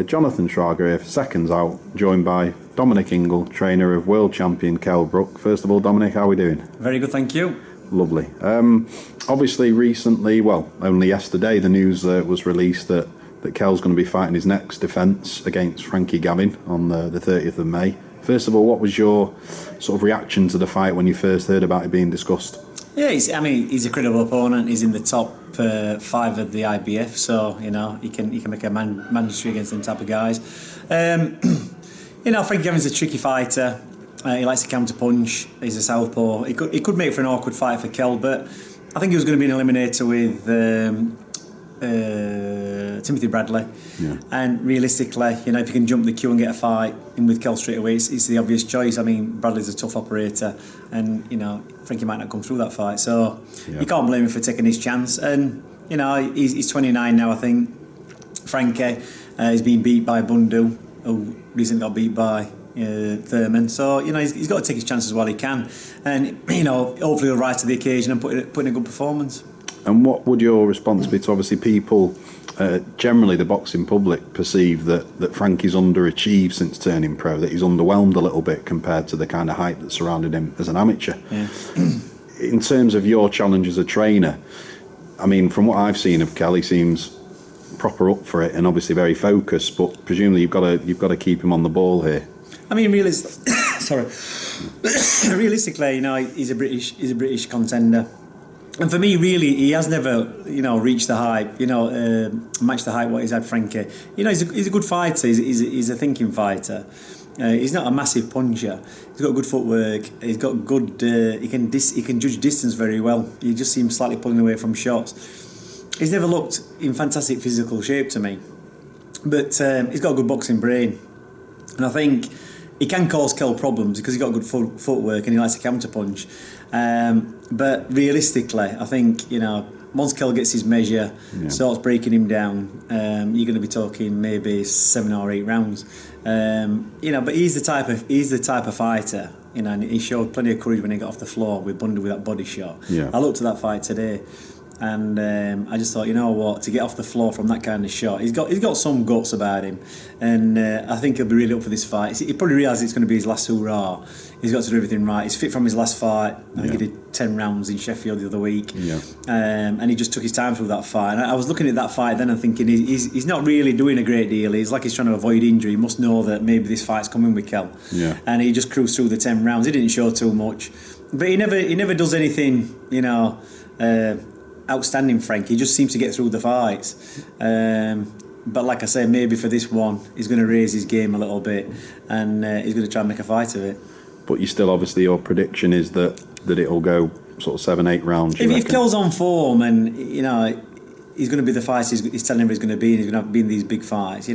Jonathan Schrager here for Seconds Out, joined by Dominic Ingle, trainer of world champion Kell Brook. First of all, Dominic, how are we doing? Very good, thank you. Lovely. Obviously, recently, well, only yesterday, the news was released that Kell's going to be fighting his next defence against Gavin on the 30th of May. First of all, what was your sort of reaction to the fight when you first heard about it being discussed? Yeah, he's a credible opponent. He's in the top 5 of the IBF, so he can make a mandatory against them type of guys. Frankie Gavin's a tricky fighter. He likes to counter punch. He's a southpaw. He could make for an awkward fight for Kell, but I think he was going to be an eliminator with Timothy Bradley. Yeah. And realistically, if you can jump the queue and get a fight in with Kell straight away, it's the obvious choice. I mean, Bradley's a tough operator, and Frankie might not come through that fight, so you can't blame him for taking his chance. And he's 29 now, I think. Frankie he's been beat by Bundu, who recently got beat by Thurman, so he's got to take his chances while he can, and hopefully he'll rise to the occasion and put in a good performance. And what would your response be to obviously people, generally the boxing public, perceive that Frankie's underachieved since turning pro, that he's underwhelmed a little bit compared to the kind of hype that surrounded him as an amateur? Yeah. In terms of your challenge as a trainer, I mean, from what I've seen of Kell, he seems proper up for it and obviously very focused, but presumably you've got to keep him on the ball here. I mean, realistically, he's a British contender. And for me, really, he has never, reached the hype, matched the hype what he's had Frankie. He's a good fighter. He's a thinking fighter. He's not a massive puncher. He's got good footwork. He's got good. He can judge distance very well. He just seems slightly pulling away from shots. He's never looked in fantastic physical shape to me, but he's got a good boxing brain, and I think he can cause Kell problems because he's got good footwork and he likes to counter punch. But realistically, I think once Kell gets his measure, starts breaking him down, you're going to be talking maybe 7 or 8 rounds. But he's the type of fighter. And he showed plenty of courage when he got off the floor with Bundu with that body shot. Yeah. I looked at that fight today, and I just thought, to get off the floor from that kind of shot, he's got some guts about him, and I think he'll be really up for this fight. He probably realises it's going to be his last hurrah. He's got to do everything right. He's fit from his last fight. I think he did 10 rounds in Sheffield the other week, and he just took his time through that fight. And I was looking at that fight then and thinking he's not really doing a great deal. He's like he's trying to avoid injury. He must know that maybe this fight's coming with Kell. Yeah. And he just cruised through the 10 rounds. He didn't show too much, but he never does anything outstanding. Frank, he just seems to get through the fights, but like I say, maybe for this one he's going to raise his game a little bit, and he's going to try and make a fight of it. But you still, obviously, your prediction is that it'll go sort of 7-8 rounds. If Kell's on form, and he's going to be the fight he's telling everybody he's going to be, and he's going to be in these big fights.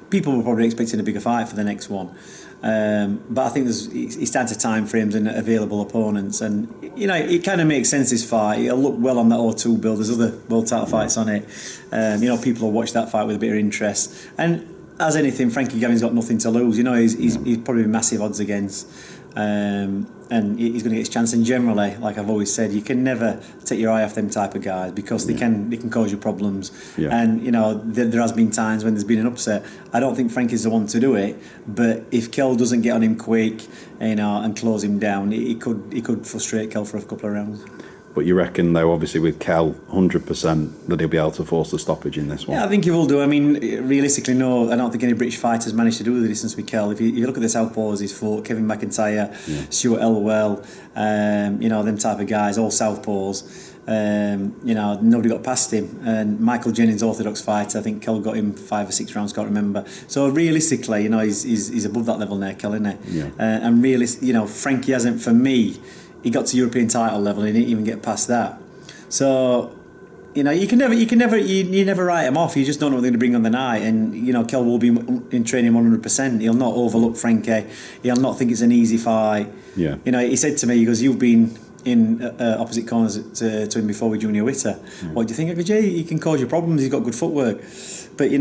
People were probably expecting a bigger fight for the next one. But I think he's down to time frames and available opponents, and it kind of makes sense, this fight. It'll look well on that O2 build. There's other world title fights on it. People will watch that fight with a bit of interest. And as anything, Frankie Gavin's got nothing to lose. He's probably massive odds against. And he's going to get his chance. And generally, like I've always said, you can never take your eye off them type of guys, because they can cause you problems. Yeah. And there has been times when there's been an upset. I don't think Frankie's the one to do it, but if Kell doesn't get on him quick, and close him down, he could frustrate Kell for a couple of rounds. But you reckon, though, obviously with Kell, 100% that he'll be able to force the stoppage in this one? Yeah, I think he will do. I mean, realistically, no, I don't think any British fighters managed to do the distance with Kell. If you look at the southpaws he's fought, Kevin McIntyre, Stuart Elwell, them type of guys, all southpaws. Nobody got past him. And Michael Jennings, orthodox fighter, I think Kell got him 5 or 6 rounds, can't remember. So realistically, he's above that level now, Kell, isn't he? Yeah. And Frankie hasn't, for me. He got to European title level and he didn't even get past that. So, you never write him off. You just don't know what they're going to bring on the night. And, Kell will be in training 100%. He'll not overlook Frankie. He'll not think it's an easy fight. Yeah. He said to me, he goes, "You've been in opposite corners to him before with Junior Witter. What do you think?" I go, "Jay, he can cause you problems. He's got good footwork." But,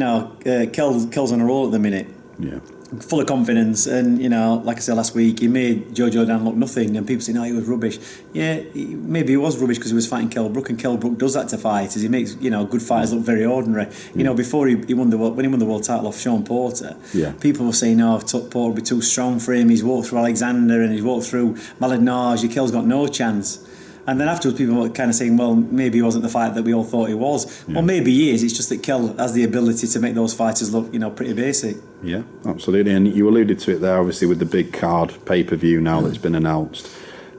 Kell's on a roll at the minute. Yeah. full of confidence, and like I said last week, he made Joe Jordan look nothing, and people say no, he was rubbish. Yeah, maybe he was rubbish because he was fighting Kell Brook, and Kell Brook does that to fighters. He makes good fighters look very ordinary. Before he won the world title off Sean Porter, people were saying Porter would be too strong for him. He's walked through Alexander and he's walked through Malignage. Kell's got no chance. And then afterwards, people were kind of saying, well, maybe he wasn't the fighter that we all thought he was. Or maybe he is. It's just that Kell has the ability to make those fighters look, pretty basic. Yeah, absolutely. And you alluded to it there, obviously, with the big card pay-per-view now that's been announced.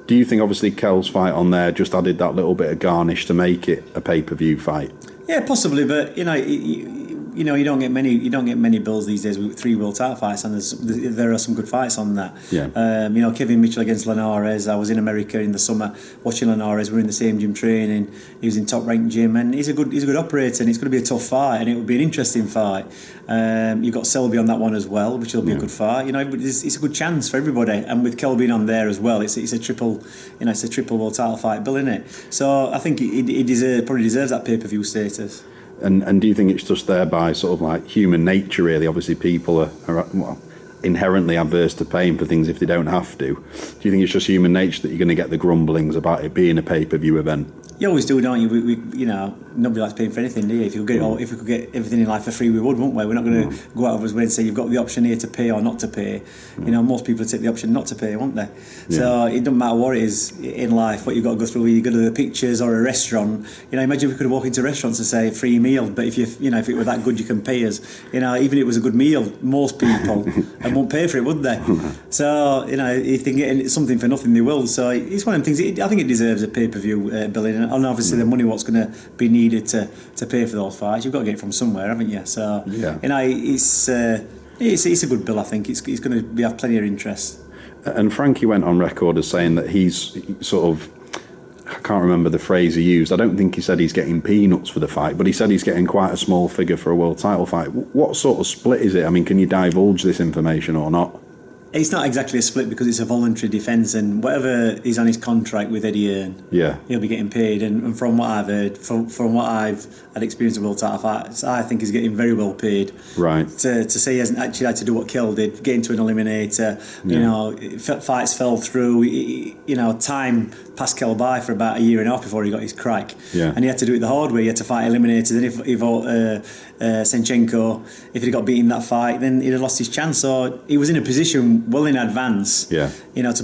Do you think, obviously, Kell's fight on there just added that little bit of garnish to make it a pay-per-view fight? Yeah, possibly, but you don't get many bills these days with 3 world title fights, and there are some good fights on that. Kevin Mitchell against Linares. I was in America in the summer watching Linares. We're in the same gym training. He was in top ranked gym, and he's a good operator, and it's going to be a tough fight, and it will be an interesting fight. You've got Selby on that one as well, which will be a good fight. It's a good chance for everybody, and with Kell being on there as well, it's a triple world title fight bill, isn't it? So I think he probably deserves that pay-per-view status. And do you think it's just there by sort of like human nature, really? Obviously, people are inherently adverse to paying for things if they don't have to. Do you think it's just human nature that you're going to get the grumblings about it being a pay-per-view event? You always do, don't you? We nobody likes paying for anything, do you? If we could get everything in life for free, we would, wouldn't we? We're not going to go out of our way and say you've got the option here to pay or not to pay. Most people take the option not to pay, won't they? So it doesn't matter what it is in life, what you've got to go through. You go to the pictures or a restaurant. Imagine if we could walk into restaurants and say free meal, but if if it were that good, you can pay us. Even if it was a good meal, most people won't pay for it, would they? So if they can get something for nothing, they will. So it's one of them things. I think it deserves a pay-per-view billing. And obviously the money what's going to be needed to pay for those fights, you've got to get it from somewhere, haven't you? So it's a good bill. I think it's going to have plenty of interest. And Frankie went on record as saying that he's sort of, I can't remember the phrase he used. I don't think he said he's getting peanuts for the fight, but he said he's getting quite a small figure for a world title fight. What sort of split is it? I mean, can you divulge this information or not? It's not exactly a split because it's a voluntary defence, and whatever is on his contract with Eddie Hearn, he'll be getting paid. And from what I've heard, from what I've had experience of world title fights, I think he's getting very well paid. Right. To say he hasn't actually had to do what Kell did, get into an eliminator, fights fell through, time passed Kell by for about a year and a half before he got his crack. And he had to do it the hard way. He had to fight eliminators, and if he fought Senchenko, if he'd got beaten that fight, then he'd have lost his chance. So he was in a position well in advance, to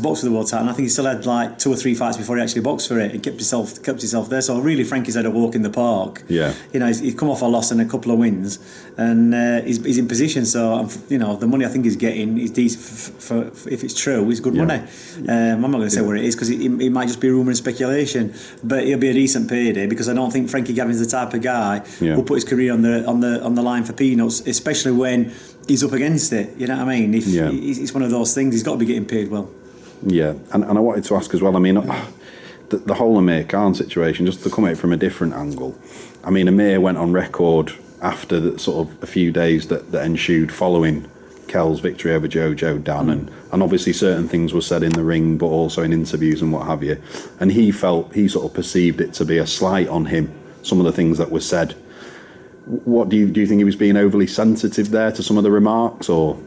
box for the world title. And I think he still had like 2 or 3 fights before he actually boxed for it and kept himself there. So really, Frankie's had a walk in the park. He's come off a loss and a couple of wins, and he's in position. So the money I think he's getting is decent for if it's true, it's good money. I'm not going to say where it is because it might just be rumour and speculation, but it'll be a decent payday because I don't think Frankie Gavin's the type of guy who'll put his career on the line for peanuts, especially when he's up against it. You know what I mean? It's one of those things. He's got to be getting paid well. Yeah, and I wanted to ask as well. I mean, the whole Amir Khan situation, just to come at it from a different angle. I mean, Amir went on record after the sort of a few days that ensued following Kell's victory over Joe Jordan, and obviously certain things were said in the ring, but also in interviews and what have you. And he sort of perceived it to be a slight on him. Some of the things that were said. What do you think he was being overly sensitive there to some of the remarks, or?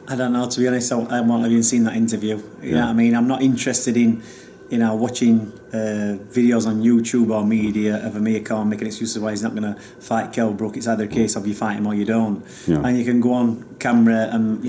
I don't know, to be honest. I haven't even seen that interview. You know what I mean? I'm not interested in watching videos on YouTube or media of Amir Khan making excuses why he's not going to fight Kell Brook. It's either a case of you fight him or you don't. And you can go on camera and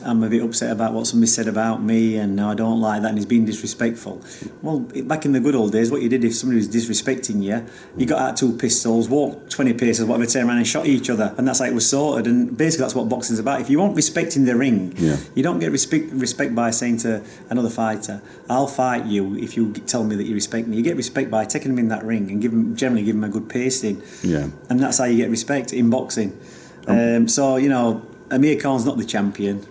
I'm a bit upset about what somebody said about me, and I don't like that, and he's being disrespectful. Well, back in the good old days, what you did if somebody was disrespecting you, you got out 2 pistols, walked 20 paces, whatever, turn around and shot each other, and that's how it was sorted. And basically that's what boxing's about. If you want respect in the ring, you don't get respect by saying to another fighter, I'll fight you if you tell me that you respect me. You get respect by taking him in that ring and generally give him a good pasting. And that's how you get respect in boxing. So Amir Khan's not the champion.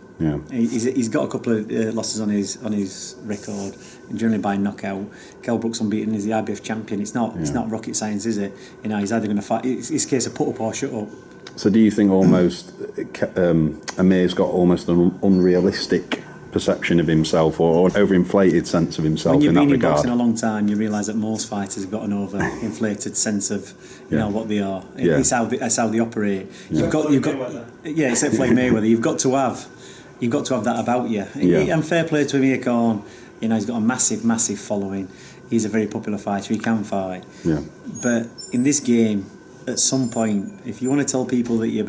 He's got a couple of losses on his record, generally by knockout. Kell Brook's unbeaten. He's the IBF champion. It's not rocket science, is it? He's either going to fight. It's a case of put up or shut up. So do you think almost Amir's got almost an unrealistic perception of himself, or an overinflated sense of himself in that regard? When you've been in boxing a long time, you realise that most fighters have got an overinflated sense of what they are. It's how they operate. You've got except Floyd Mayweather, you've got to have you've got to have that about you. And fair play to Amir Khan. You know, he's got a massive following. He's a very popular fighter. He can fight. Yeah. But in this game, at some point, if you want to tell people that you're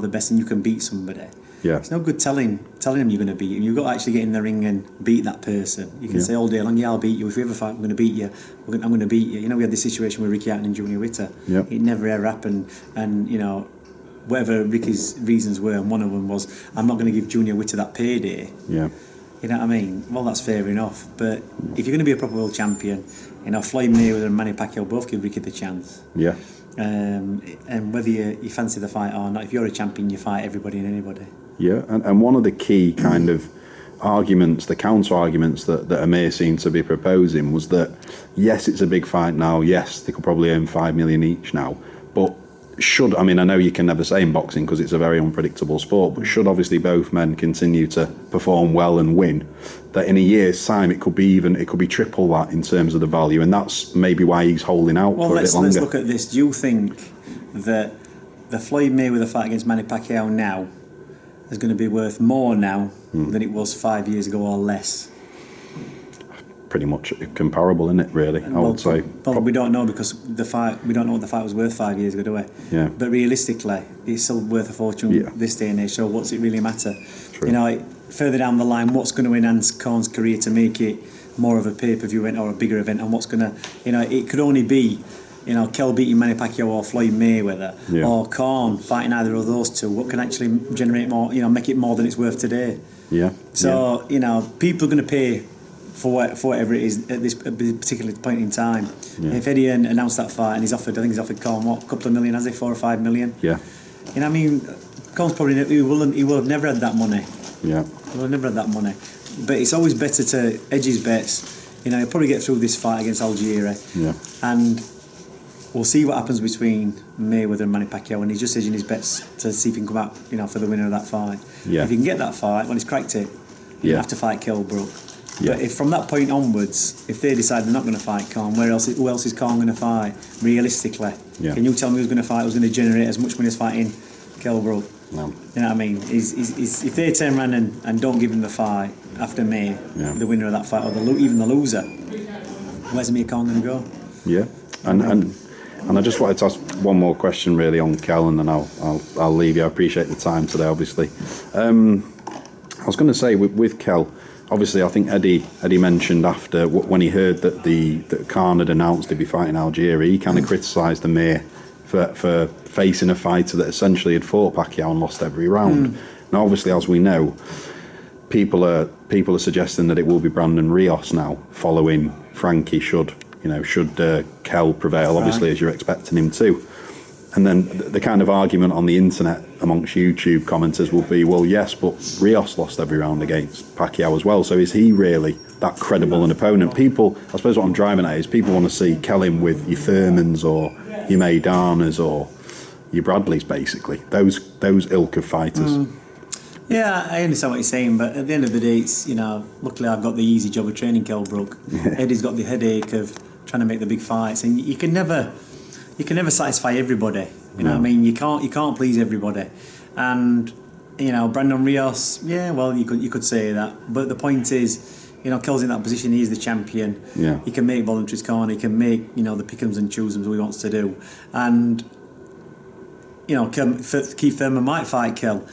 the best and you can beat somebody, it's no good telling them you're going to beat him. You've got to actually get in the ring and beat that person. You can say all day long, I'll beat you. If we ever fight, I'm going to beat you. I'm going to beat you. You know, we had this situation with Ricky Hatton and Junior Witter. It never ever happened. And, you know, whatever Ricky's reasons were, and one of them was, I'm not going to give Junior Witter that payday. Yeah. You know what I mean? Well, that's fair enough. But if you're going to be a proper world champion, you know, Floyd Mayweather and Manny Pacquiao both give Ricky the chance. Yeah. And whether you fancy the fight or not, if you're a champion, you fight everybody and anybody. Yeah, and one of the key kind of arguments, the counter-arguments that Amir seemed to be proposing was that, yes, it's a big fight now, yes, they could probably earn 5 million each now, but I know you can never say in boxing because it's a very unpredictable sport, but should obviously both men continue to perform well and win, that in a year's time it could be triple that in terms of the value, and that's maybe why he's holding out for a bit longer. Let's look at this. Do you think that the Floyd Mayweather fight against Manny Pacquiao now is going to be worth more now than it was 5 years ago or less? Pretty much comparable, isn't it, really? I would say. But we don't know because we don't know what the fight was worth 5 years ago, do we? Yeah. But realistically, it's still worth a fortune this day and age, so what's it really matter? True. You know, further down the line, what's going to enhance Khan's career to make it more of a pay-per-view event or a bigger event, and what's going to, you know, it could only be, you know, Kell beating Manny Pacquiao or Floyd Mayweather or Khan fighting either of those two. What can actually generate more, you know, make it more than it's worth today? Yeah. So, you know, people are going to pay for whatever it is at this particular point in time. If Eddie announced that fight and I think he's offered Khan a couple of million, has he, 4 or 5 million? Yeah. You know, I mean, Khan's probably he will have never had that money. Yeah. He will have never had that money. But it's always better to edge his bets. You know, he'll probably get through this fight against Algieri. Yeah. And we'll see what happens between Mayweather and Manny Pacquiao, and he's just edging his bets to see if he can come out, you know, for the winner of that fight. Yeah. If he can get that fight, well, he's cracked it. He'll have to fight Kell Brook. Yeah. But if from that point onwards, if they decide they're not going to fight Khan, who else is Khan going to fight? Realistically, can you tell me who's going to fight? Who's going to generate as much money as fighting Kell Brook? No. You know what I mean? If they turn around and don't give him the fight after May, the winner of that fight, or even the loser, where's Amir Khan going to go? Yeah, and I just wanted to ask one more question really on Kell, and then I'll leave you. I appreciate the time today, obviously. I was going to say with Kell, obviously I think Eddie mentioned after when he heard that Khan had announced he'd be fighting Algieri, he kind of criticised Amir for facing a fighter that essentially had fought Pacquiao and lost every round. Now, obviously, as we know, people are suggesting that it will be Brandon Rios now, following Frankie should Kell prevail, obviously, as you're expecting him to. And then the kind of argument on the internet amongst YouTube commenters will be, well, yes, but Rios lost every round against Pacquiao as well, so is he really that credible an opponent? People, I suppose what I'm driving at is people want to see Kell in with your Thurmans or your Maidanas or your Bradleys, basically. Those ilk of fighters. Yeah, I understand what you're saying, but at the end of the day, it's, you know, luckily I've got the easy job of training Kell Brook. Eddie's got the headache of trying to make the big fights, and you can never satisfy everybody. You know what I mean? You can't please everybody. And, you know, Brandon Rios, yeah, well, you could say that. But the point is, you know, Kell's in that position, he's the champion. Yeah. He can make voluntaries corner, he can make, you know, the pick'ems and choosems he wants to do. And, you know, Keith Thurman might fight Kell.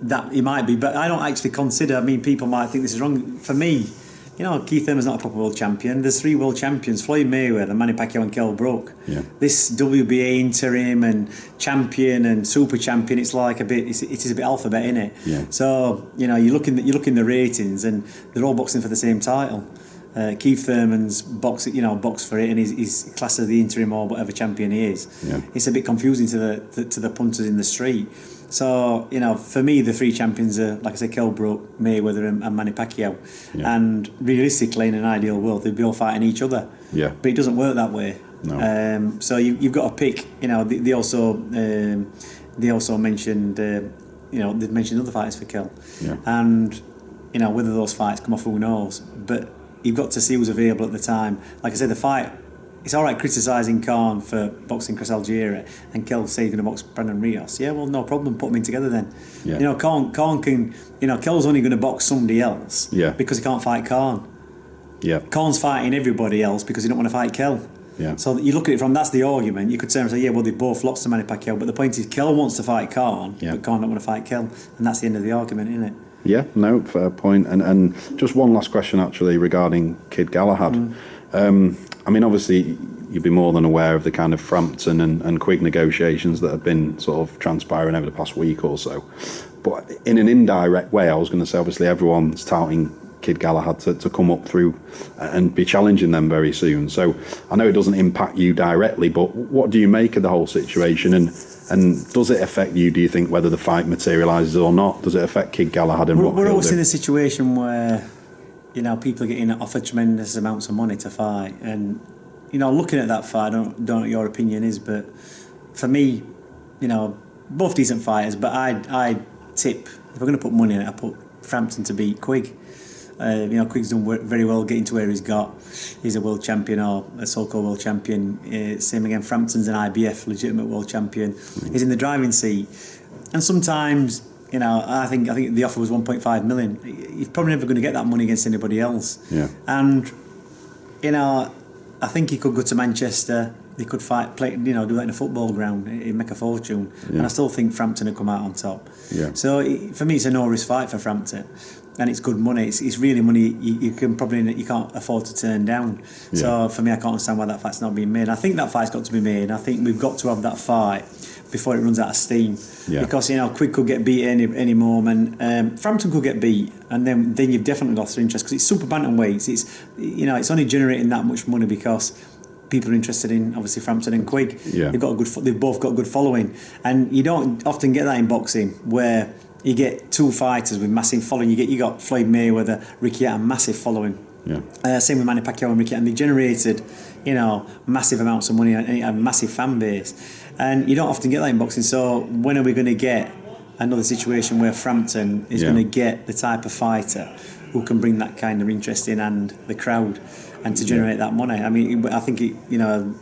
That he might be, but I don't actually consider, I mean, people might think this is wrong. For me, you know, Keith Thurman's not a proper world champion. There's 3 world champions: Floyd Mayweather, Manny Pacquiao, and Kell Brook. Yeah. This WBA interim and champion and super champion, it's like it is a bit alphabet, isn't it? Yeah. So, you know, you look in the ratings, and they're all boxing for the same title. Keith Thurman's box for it, and he's classed as the interim or whatever champion he is. Yeah. It's a bit confusing to the punters in the street. So, you know, for me, the 3 champions are, like I said, Kell Brook, Mayweather, and Manny Pacquiao. Yeah. And realistically, in an ideal world, they'd be all fighting each other. Yeah. But it doesn't work that way. No. So you've got to pick. You know, they also mentioned, they've mentioned other fighters for Kell. Yeah. And, you know, whether those fights come off, who knows? But you've got to see who's available at the time. Like I said, the fight it's all right criticising Khan for boxing Chris Algieri and Kell say he's going to box Brandon Rios. Yeah, well, no problem. Put them in together then. Yeah. You know, Khan can. You know, Kell's only going to box somebody else. Yeah. Because he can't fight Khan. Yeah. Khan's fighting everybody else because he don't want to fight Kell. Yeah. So you look at it from that's the argument. You could turn and say, yeah, well, they both lost to Manny Pacquiao, but the point is, Kell wants to fight Khan, but Khan don't want to fight Kell, and that's the end of the argument, isn't it? Yeah, no, fair point. And just one last question actually regarding Kid Galahad. I mean, obviously, you'd be more than aware of the kind of Frampton and Quigg negotiations that have been sort of transpiring over the past week or so. But in an indirect way, I was going to say, obviously, everyone's touting Kid Galahad to come up through and be challenging them very soon. So I know it doesn't impact you directly, but what do you make of the whole situation? And does it affect you, do you think, whether the fight materialises or not? Does it affect Kid Galahad and what we're he'll always do? in a situation where, you know, people are getting offered tremendous amounts of money to fight. And, you know, looking at that fight, I don't know what your opinion is, but for me, you know, both decent fighters, but I tip, if we're going to put money in it, I put Frampton to beat Quigg. You know, Quigg's done very well getting to where he's got. He's a world champion or a so-called world champion. Same again, Frampton's an IBF legitimate world champion. He's in the driving seat. And sometimes, you know, I think the offer was 1.5 million. He's probably never going to get that money against anybody else. Yeah. And, you know, I think he could go to Manchester. He could play, you know, do that in a football ground. He'd make a fortune. Yeah. And I still think Frampton would come out on top. Yeah. So for me, it's a no-risk fight for Frampton. And it's good money. It's really money you can't afford to turn down. Yeah. So for me, I can't understand why that fight's not being made. I think that fight's got to be made. I think we've got to have that fight before it runs out of steam. Yeah. Because, you know, Quigg could get beat any moment. Frampton could get beat, and then you've definitely lost their interest because it's super bantamweights. It's, you know, it's only generating that much money because people are interested in obviously Frampton and Quigg. Yeah. They've both got a good following, and you don't often get that in boxing where you get two fighters with massive following. You got Floyd Mayweather, Ricky Hatton, massive following. Yeah. Same with Manny Pacquiao and Ricky, and they generated, you know, massive amounts of money and a massive fan base. And you don't often get that in boxing. So when are we going to get another situation where Frampton is going to get the type of fighter who can bring that kind of interest in and the crowd and to generate that money? I mean, I think you know,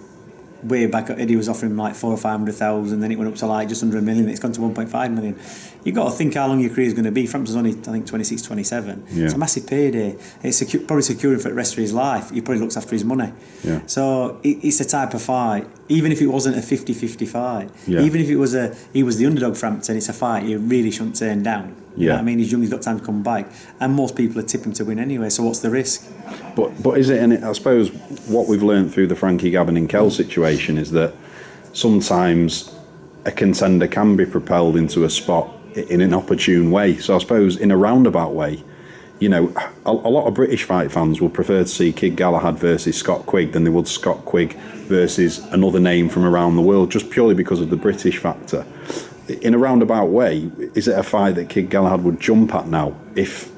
way back Eddie was offering like 400,000 or 500,000, then it went up to like just under $1 million. It's gone to 1.5 million. You've got to think how long your career is going to be. Frampton's only, I think, 26, 27. Yeah. It's a massive payday. It's probably securing for the rest of his life. He probably looks after his money. Yeah. So it's a type of fight. Even if it wasn't a 50-50 fight, even if he was the underdog Frampton, it's a fight you really shouldn't turn down. You know what I mean? He's young, he's got time to come back. And most people are tipping to win anyway, so what's the risk? But is it, and I suppose what we've learned through the Frankie, Gavin and Kell situation is that sometimes a contender can be propelled into a spot in an opportune way. So I suppose in a roundabout way, you know, a lot of British fight fans would prefer to see Kid Galahad versus Scott Quigg than they would Scott Quigg versus another name from around the world, just purely because of the British factor. In a roundabout way, is it a fight that Kid Galahad would jump at now if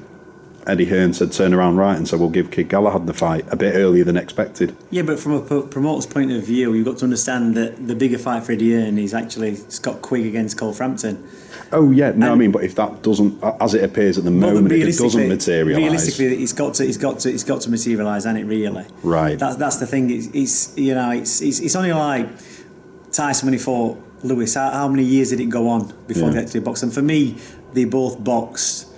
Eddie Hearn said turn around right and said we'll give Kid Galahad the fight a bit earlier than expected? Yeah, but from a promoter's point of view, you've got to understand that the bigger fight for Eddie Hearn is actually Scott Quigg against Cole Frampton. Oh yeah, no, I mean, but if that doesn't, as it appears at the moment, if it doesn't materialise, realistically, it's got to materialise, and it really. Right. That's the thing. It's you know, it's only like Tyson when he fought Lewis. How many years did it go on before they actually boxed? And for me, they both boxed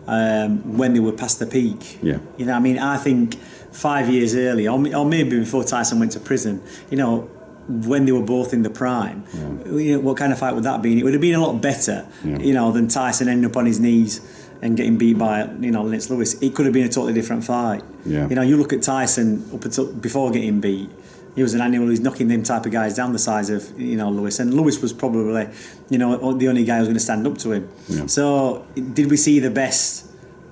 when they were past the peak. Yeah. You know, I mean, I think 5 years early, or maybe before Tyson went to prison. You know, when they were both in the prime, you know, what kind of fight would that be? It would have been a lot better, you know, than Tyson ending up on his knees and getting beat by, you know, Lennox Lewis. It could have been a totally different fight. Yeah. You know, you look at Tyson up until before getting beat. He was an animal who's knocking them type of guys down the size of, you know, Lewis. And Lewis was probably, you know, the only guy who was going to stand up to him. Yeah. So did we see the best,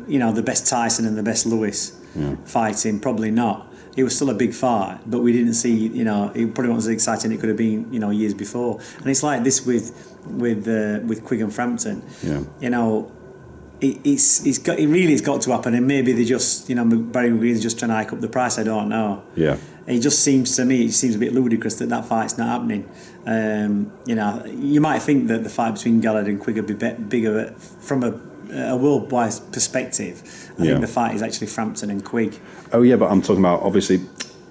you know, the best Tyson and the best Lewis fighting? Probably not. It was still a big fight, but we didn't see, you know, it probably wasn't as exciting as it could have been, you know, years before. And it's like this with Quigg and Frampton. Yeah. You know, it's got to happen, and maybe they just, you know, Barry McGree's just trying to hike up the price. I don't know. Yeah. It just seems to me, a bit ludicrous that fight's not happening. You know, you might think that the fight between Galahad and Quigg would be bigger from a worldwide perspective. I think the fight is actually Frampton and Quigg. Oh yeah, but I'm talking about, obviously,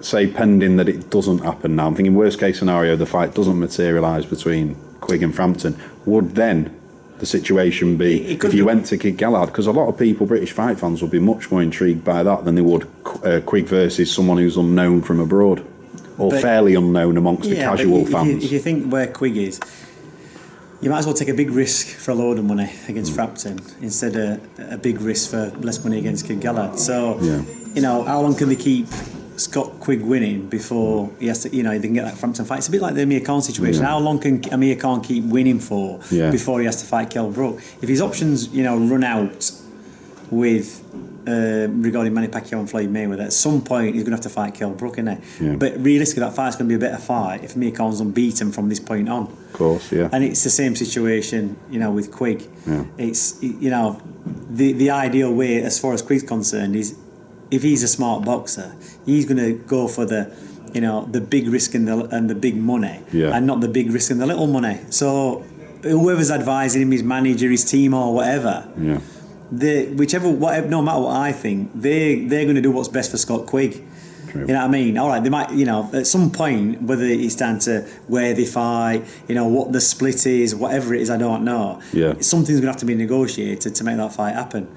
say pending that it doesn't happen now, I'm thinking worst case scenario, the fight doesn't materialise between Quigg and Frampton, would then the situation be if you went to kick Galahad? Because a lot of people, British fight fans, would be much more intrigued by that than they would Quigg versus someone who's unknown from abroad, or fairly unknown amongst the casual fans. If you think where Quigg is, you might as well take a big risk for a load of money against Frampton instead of a big risk for less money against Kid Galahad. So, you know, how long can they keep Scott Quigg winning before he has to, you know, they can get that Frampton fight? It's a bit like the Amir Khan situation. How long can Amir Khan keep winning for before he has to fight Kell Brook? If his options, you know, run out with regarding Manny Pacquiao and Floyd Mayweather, at some point he's going to have to fight Kell Brook, isn't he? But realistically, that fight's going to be a better fight if Amir Khan's unbeaten from this point on. Of course, And it's the same situation, you know, with Quigg. It's, you know, the ideal way as far as Quigg's concerned is, if he's a smart boxer, he's going to go for the, you know, the big risk and the big money, and not the big risk and the little money. So whoever's advising him, his manager, his team, or whatever, whatever, no matter what I think, they're going to do what's best for Scott Quigg. True. You know what I mean? All right, they might, you know, at some point, whether it's down to where they fight, you know, what the split is, whatever it is, I don't know. Something's going to have to be negotiated to make that fight happen.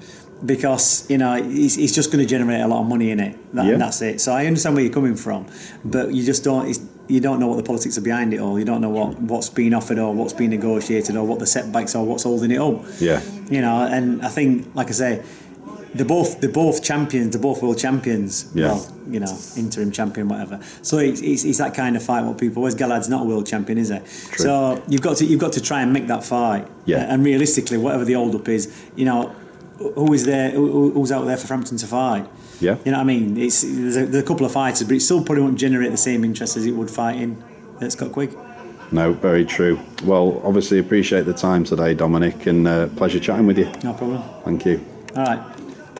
Because, you know, it's just going to generate a lot of money in it, and that's it. So I understand where you're coming from, but you just don't. You don't know what the politics are behind it all. You don't know what's being offered or what's being negotiated or what the setbacks are, what's holding it up. You know, and I think, like I say, they're both champions. They're both world champions. Well, you know, interim champion, whatever. So it's that kind of fight. What people, whereas Galahad's not a world champion, is he? True. So you've got to try and make that fight. And realistically, whatever the hold up is, you know. Who's out there for Frampton to fight? You know what I mean? There's a couple of fighters, but it still probably won't generate the same interest as it would fighting Scott Quigg. No, very true. Well, obviously appreciate the time today, Dominic, and pleasure chatting with you. No problem. Thank you. All right.